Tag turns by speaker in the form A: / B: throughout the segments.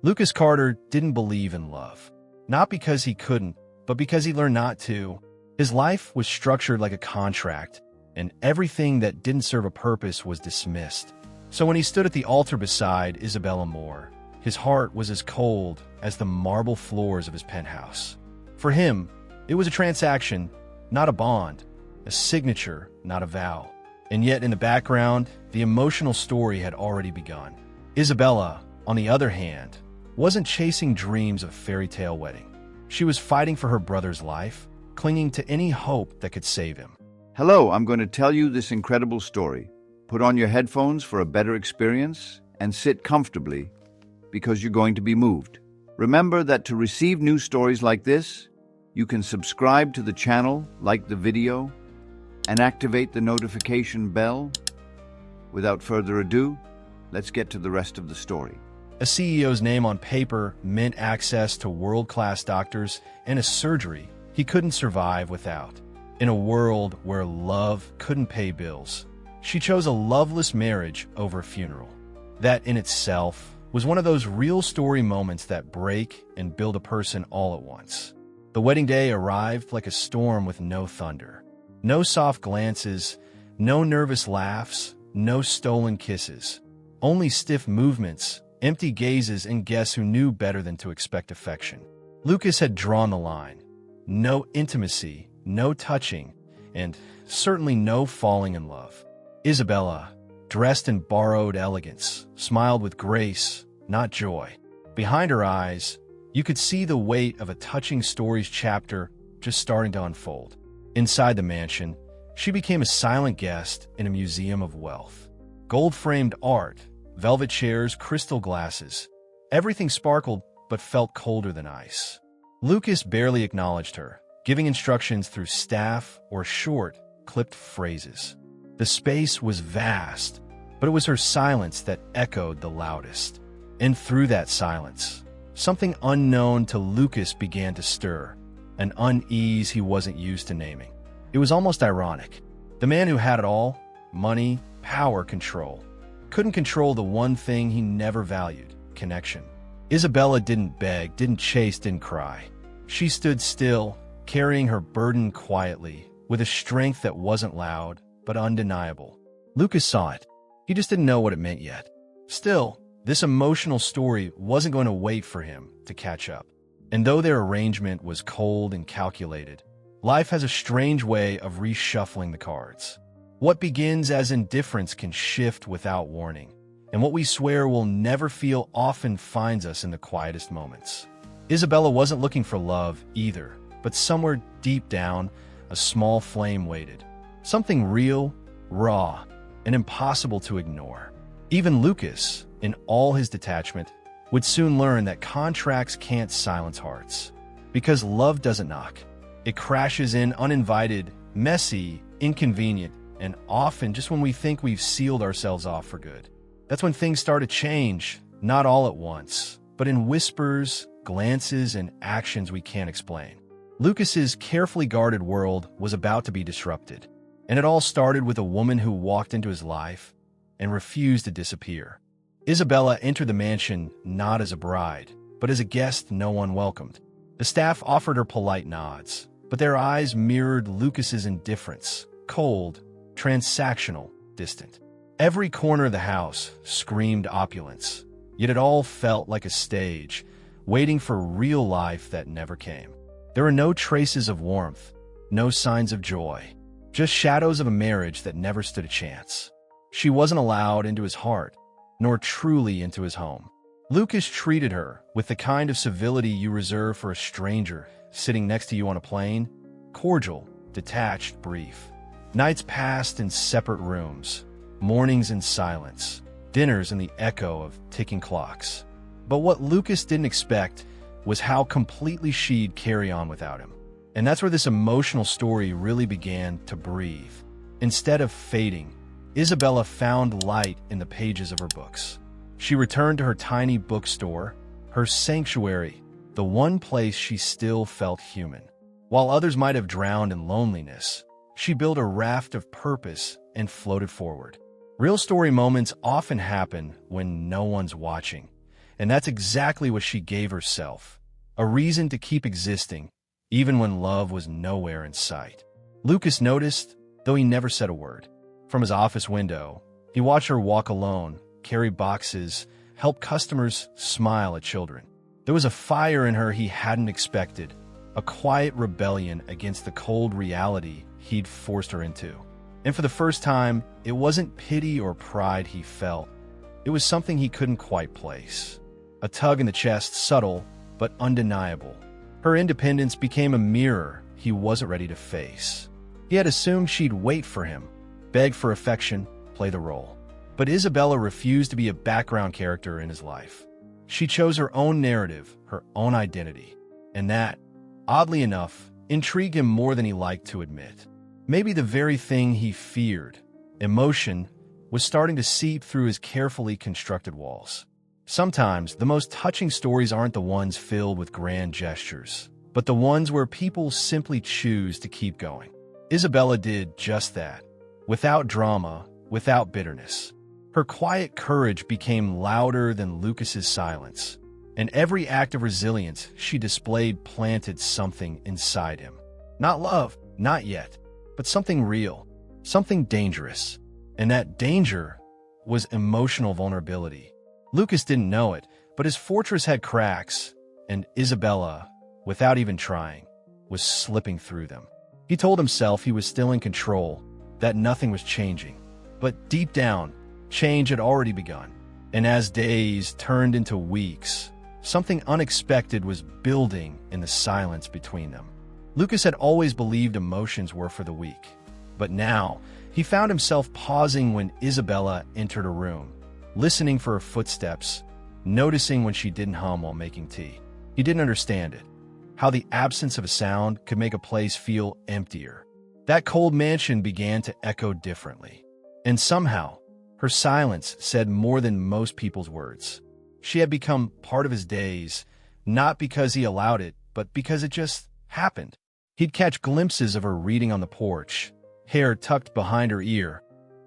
A: Lucas Carter didn't believe in love. Not because he couldn't, but because he learned not to. His life was structured like a contract, and everything that didn't serve a purpose was dismissed. So when he stood at the altar beside Isabella Moore, his heart was as cold as the marble floors of his penthouse. For him, it was a transaction, not a bond, a signature, not a vow. And yet in the background, the emotional story had already begun. Isabella, on the other hand, wasn't chasing dreams of a fairy tale wedding. She was fighting for her brother's life, clinging to any hope that could save him.
B: Hello, I'm going to tell you this incredible story. Put on your headphones for a better experience and sit comfortably because you're going to be moved. Remember that to receive new stories like this, you can subscribe to the channel, like the video, and activate the notification bell. Without further ado, let's get to the rest of the story.
A: A CEO's name on paper meant access to world-class doctors and a surgery he couldn't survive without. In a world where love couldn't pay bills, she chose a loveless marriage over a funeral. That in itself was one of those real story moments that break and build a person all at once. The wedding day arrived like a storm with no thunder. No soft glances, no nervous laughs, no stolen kisses. Only stiff movements, empty gazes, and guests who knew better than to expect affection. Lucas had drawn the line. No intimacy, no touching, and certainly no falling in love. Isabella, dressed in borrowed elegance, smiled with grace, not joy. Behind her eyes, you could see the weight of a touching story's chapter just starting to unfold. Inside the mansion, she became a silent guest in a museum of wealth. Gold-framed art, velvet chairs, crystal glasses. Everything sparkled but felt colder than ice. Lucas barely acknowledged her, giving instructions through staff or short, clipped phrases. The space was vast, but it was her silence that echoed the loudest. And through that silence, something unknown to Lucas began to stir, an unease he wasn't used to naming. It was almost ironic. The man who had it all, money, power, control, couldn't control the one thing he never valued, connection. Isabella didn't beg, didn't chase, didn't cry. She stood still, carrying her burden quietly, with a strength that wasn't loud, but undeniable. Lucas saw it. He just didn't know what it meant yet. Still, this emotional story wasn't going to wait for him to catch up. And though their arrangement was cold and calculated, life has a strange way of reshuffling the cards. What begins as indifference can shift without warning, and what we swear we'll never feel often finds us in the quietest moments. Isabella wasn't looking for love either, but somewhere deep down, a small flame waited. Something real, raw, and impossible to ignore. Even Lucas, in all his detachment, would soon learn that contracts can't silence hearts. Because love doesn't knock. It crashes in uninvited, messy, inconvenient, and often just when we think we've sealed ourselves off for good. That's when things start to change, not all at once, but in whispers, glances, and actions we can't explain. Lucas's carefully guarded world was about to be disrupted, and it all started with a woman who walked into his life and refused to disappear. Isabella entered the mansion not as a bride, but as a guest no one welcomed. The staff offered her polite nods, but their eyes mirrored Lucas's indifference, cold, transactional, distant. Every corner of the house screamed opulence, yet it all felt like a stage, waiting for real life that never came. There were no traces of warmth, no signs of joy, just shadows of a marriage that never stood a chance. She wasn't allowed into his heart, nor truly into his home. Lucas treated her with the kind of civility you reserve for a stranger sitting next to you on a plane, cordial, detached, brief. Nights passed in separate rooms, mornings in silence, dinners in the echo of ticking clocks. But what Lucas didn't expect was how completely she'd carry on without him. And that's where this emotional story really began to breathe. Instead of fading, Isabella found light in the pages of her books. She returned to her tiny bookstore, her sanctuary, the one place she still felt human. While others might have drowned in loneliness, she built a raft of purpose and floated forward. Real story moments often happen when no one's watching, And that's exactly what she gave herself. A reason to keep existing, even when love was nowhere in sight. Lucas noticed, though he never said a word. From his office window, he watched her walk alone, carry boxes, help customers, smile at children. There was a fire in her he hadn't expected, a quiet rebellion against the cold reality he'd forced her into. And for the first time, it wasn't pity or pride he felt. It was something he couldn't quite place. A tug in the chest, subtle but undeniable. Her independence became a mirror he wasn't ready to face. He had assumed she'd wait for him, beg for affection, play the role. But Isabella refused to be a background character in his life. She chose her own narrative, her own identity. And that, oddly enough, intrigued him more than he liked to admit. Maybe the very thing he feared, emotion, was starting to seep through his carefully constructed walls. Sometimes, the most touching stories aren't the ones filled with grand gestures, but the ones where people simply choose to keep going. Isabella did just that, without drama, without bitterness. Her quiet courage became louder than Lucas's silence, and every act of resilience she displayed planted something inside him. Not love, not yet, but something real, something dangerous. And that danger was emotional vulnerability. Lucas didn't know it, but his fortress had cracks, and Isabella, without even trying, was slipping through them. He told himself he was still in control, that nothing was changing. But deep down, change had already begun. And as days turned into weeks, something unexpected was building in the silence between them. Lucas had always believed emotions were for the weak. But now, he found himself pausing when Isabella entered a room, listening for her footsteps, noticing when she didn't hum while making tea. He didn't understand it, how the absence of a sound could make a place feel emptier. That cold mansion began to echo differently. And somehow, her silence said more than most people's words. She had become part of his days, not because he allowed it, but because it just happened. He'd catch glimpses of her reading on the porch, hair tucked behind her ear,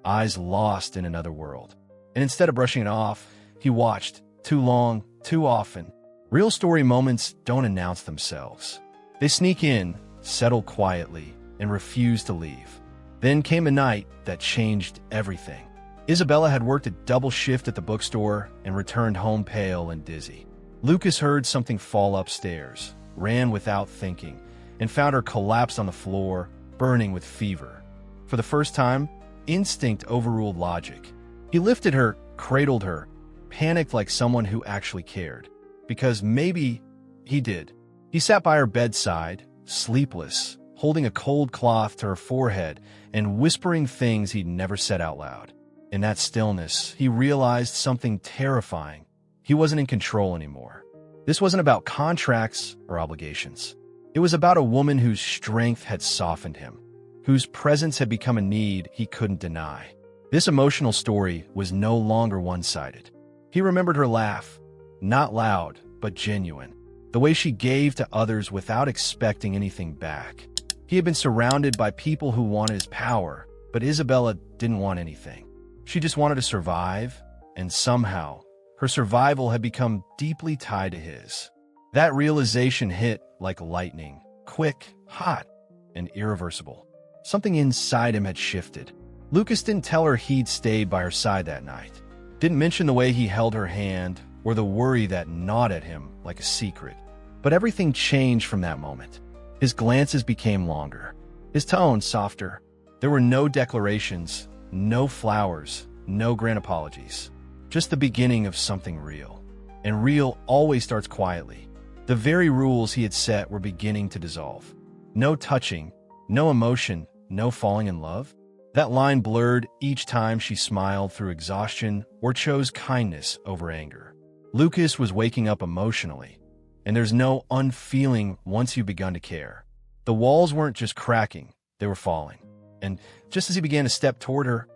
A: eyes lost in another world. And instead of brushing it off, he watched, too long, too often. Real story moments don't announce themselves. They sneak in, settle quietly, and refuse to leave. Then came a night that changed everything. Isabella had worked a double shift at the bookstore and returned home pale and dizzy. Lucas heard something fall upstairs, ran without thinking, and found her collapsed on the floor, burning with fever. For the first time, instinct overruled logic. He lifted her, cradled her, panicked like someone who actually cared. Because maybe he did. He sat by her bedside, sleepless, holding a cold cloth to her forehead and whispering things he'd never said out loud. In that stillness, he realized something terrifying. He wasn't in control anymore. This wasn't about contracts or obligations. It was about a woman whose strength had softened him, whose presence had become a need he couldn't deny. This emotional story was no longer one-sided. He remembered her laugh, not loud, but genuine, the way she gave to others without expecting anything back. He had been surrounded by people who wanted his power, but Isabella didn't want anything. She just wanted to survive, and somehow, her survival had become deeply tied to his. That realization hit like lightning, quick, hot, and irreversible. Something inside him had shifted. Lucas didn't tell her he'd stayed by her side that night. Didn't mention the way he held her hand or the worry that gnawed at him like a secret. But everything changed from that moment. His glances became longer, his tone softer. There were no declarations, no flowers, no grand apologies. Just the beginning of something real. And real always starts quietly. The very rules he had set were beginning to dissolve. No touching, no emotion, no falling in love. That line blurred each time she smiled through exhaustion or chose kindness over anger. Lucas was waking up emotionally, and there's no unfeeling once you've begun to care. The walls weren't just cracking, they were falling. And just as he began to step toward her,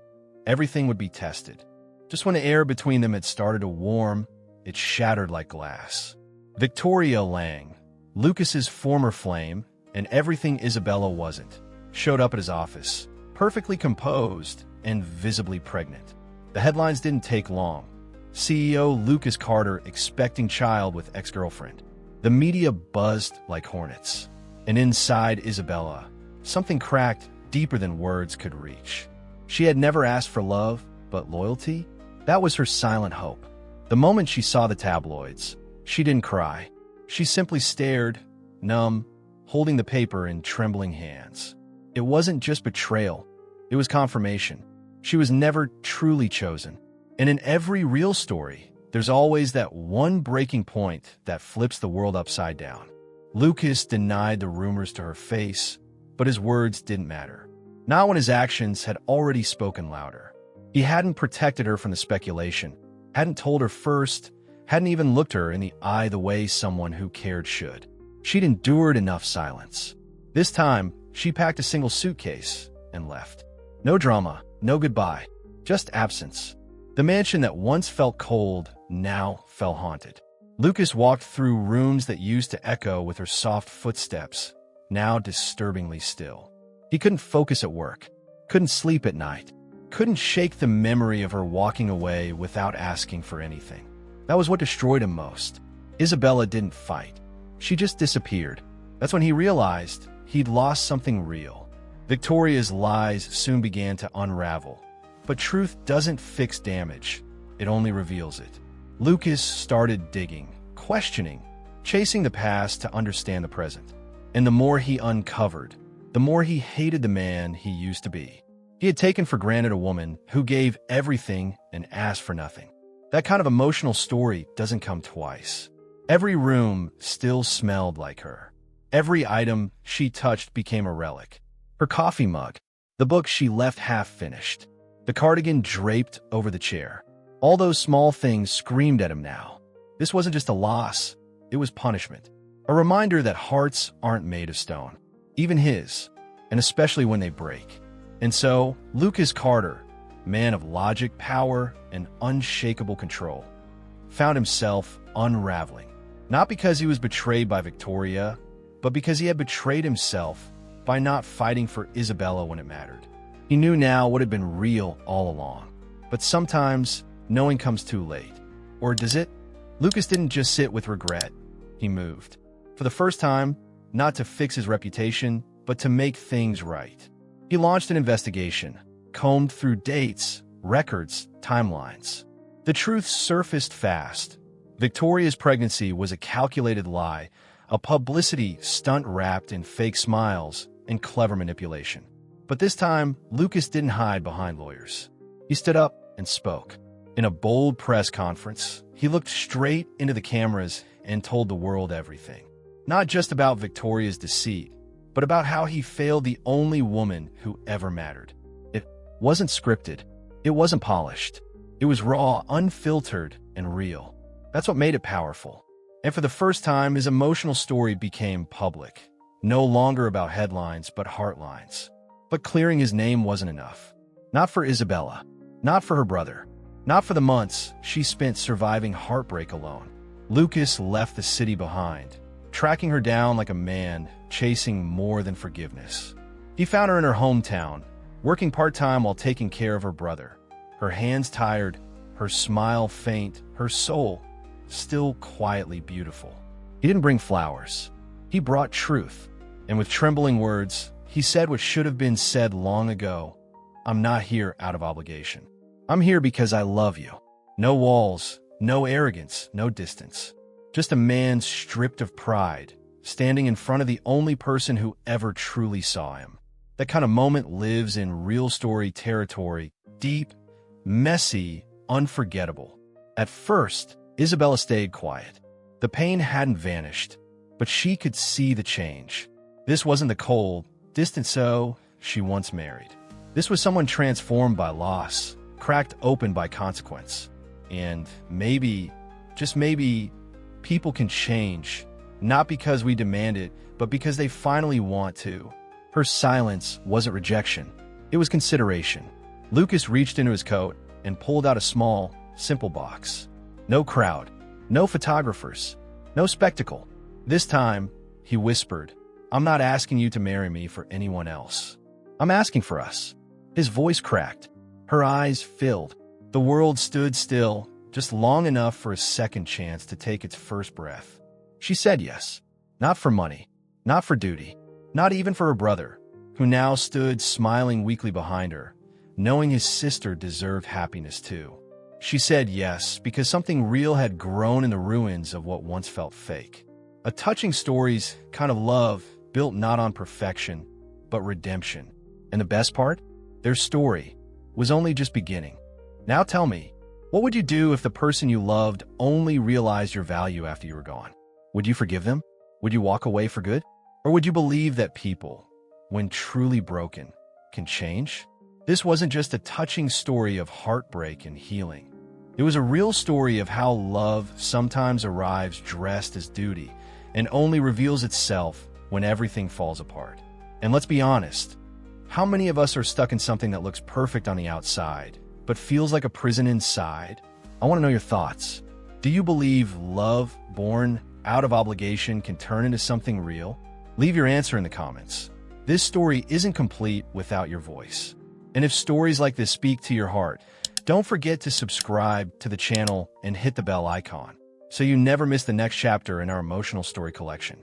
A: everything would be tested. Just when the air between them had started to warm, it shattered like glass. Victoria Lang, Lucas's former flame, and everything Isabella wasn't, showed up at his office, perfectly composed and visibly pregnant. The headlines didn't take long. CEO Lucas Carter expecting child with ex-girlfriend. The media buzzed like hornets. And inside Isabella, something cracked deeper than words could reach. She had never asked for love, but loyalty? That was her silent hope. The moment she saw the tabloids, she didn't cry. She simply stared, numb, holding the paper in trembling hands. It wasn't just betrayal. It was confirmation. She was never truly chosen. And in every real story, there's always that one breaking point that flips the world upside down. Lucas denied the rumors to her face, but his words didn't matter. Not when his actions had already spoken louder. He hadn't protected her from the speculation, hadn't told her first, hadn't even looked her in the eye the way someone who cared should. She'd endured enough silence. This time, she packed a single suitcase and left. No drama, no goodbye, just absence. The mansion that once felt cold now felt haunted. Lucas walked through rooms that used to echo with her soft footsteps, now disturbingly still. He couldn't focus at work, couldn't sleep at night, couldn't shake the memory of her walking away without asking for anything. That was what destroyed him most. Isabella didn't fight. She just disappeared. That's when he realized he'd lost something real. Victoria's lies soon began to unravel. But truth doesn't fix damage. It only reveals it. Lucas started digging, questioning, chasing the past to understand the present. And the more he uncovered, the more he hated the man he used to be. He had taken for granted a woman who gave everything and asked for nothing. That kind of emotional story doesn't come twice. Every room still smelled like her. Every item she touched became a relic. Her coffee mug, the book she left half-finished, the cardigan draped over the chair. All those small things screamed at him now. This wasn't just a loss, it was punishment. A reminder that hearts aren't made of stone. Even his, and especially when they break. And so, Lucas Carter, man of logic, power, and unshakable control, found himself unraveling. Not because he was betrayed by Victoria, but because he had betrayed himself by not fighting for Isabella when it mattered. He knew now what had been real all along. But sometimes, knowing comes too late. Or does it? Lucas didn't just sit with regret. He moved. For the first time, not to fix his reputation, but to make things right. He launched an investigation, combed through dates, records, timelines. The truth surfaced fast. Victoria's pregnancy was a calculated lie, a publicity stunt wrapped in fake smiles and clever manipulation. But this time, Lucas didn't hide behind lawyers. He stood up and spoke. In a bold press conference, he looked straight into the cameras and told the world everything. Not just about Victoria's deceit, but about how he failed the only woman who ever mattered. It wasn't scripted. It wasn't polished. It was raw, unfiltered, and real. That's what made it powerful. And for the first time, his emotional story became public. No longer about headlines, but heartlines. But clearing his name wasn't enough. Not for Isabella. Not for her brother. Not for the months she spent surviving heartbreak alone. Lucas left the city behind, tracking her down like a man chasing more than forgiveness. He found her in her hometown, working part-time while taking care of her brother. Her hands tired, her smile faint, her soul still quietly beautiful. He didn't bring flowers. He brought truth. And with trembling words, he said what should have been said long ago. I'm not here out of obligation. I'm here because I love you. No walls, no arrogance, no distance. Just a man stripped of pride, standing in front of the only person who ever truly saw him. That kind of moment lives in real story territory, deep, messy, unforgettable. At first, Isabella stayed quiet. The pain hadn't vanished, but she could see the change. This wasn't the cold, distant so she once married. This was someone transformed by loss, cracked open by consequence. And maybe, just maybe, people can change, not because we demand it, but because they finally want to. Her silence wasn't rejection. It was consideration. Lucas reached into his coat and pulled out a small, simple box. No crowd, no photographers, no spectacle. This time, he whispered, I'm not asking you to marry me for anyone else. I'm asking for us. His voice cracked. Her eyes filled. The world stood still, just long enough for a second chance to take its first breath. She said yes. Not for money, not for duty, not even for her brother, who now stood smiling weakly behind her, knowing his sister deserved happiness too. She said yes because something real had grown in the ruins of what once felt fake. A touching story's kind of love built not on perfection, but redemption. And the best part? Their story was only just beginning. Now tell me, what would you do if the person you loved only realized your value after you were gone? Would you forgive them? Would you walk away for good? Or would you believe that people, when truly broken, can change? This wasn't just a touching story of heartbreak and healing. It was a real story of how love sometimes arrives dressed as duty and only reveals itself when everything falls apart. And let's be honest, how many of us are stuck in something that looks perfect on the outside, but feels like a prison inside? I want to know your thoughts. Do you believe love born out of obligation can turn into something real? Leave your answer in the comments. This story isn't complete without your voice. And if stories like this speak to your heart, don't forget to subscribe to the channel and hit the bell icon so you never miss the next chapter in our emotional story collection.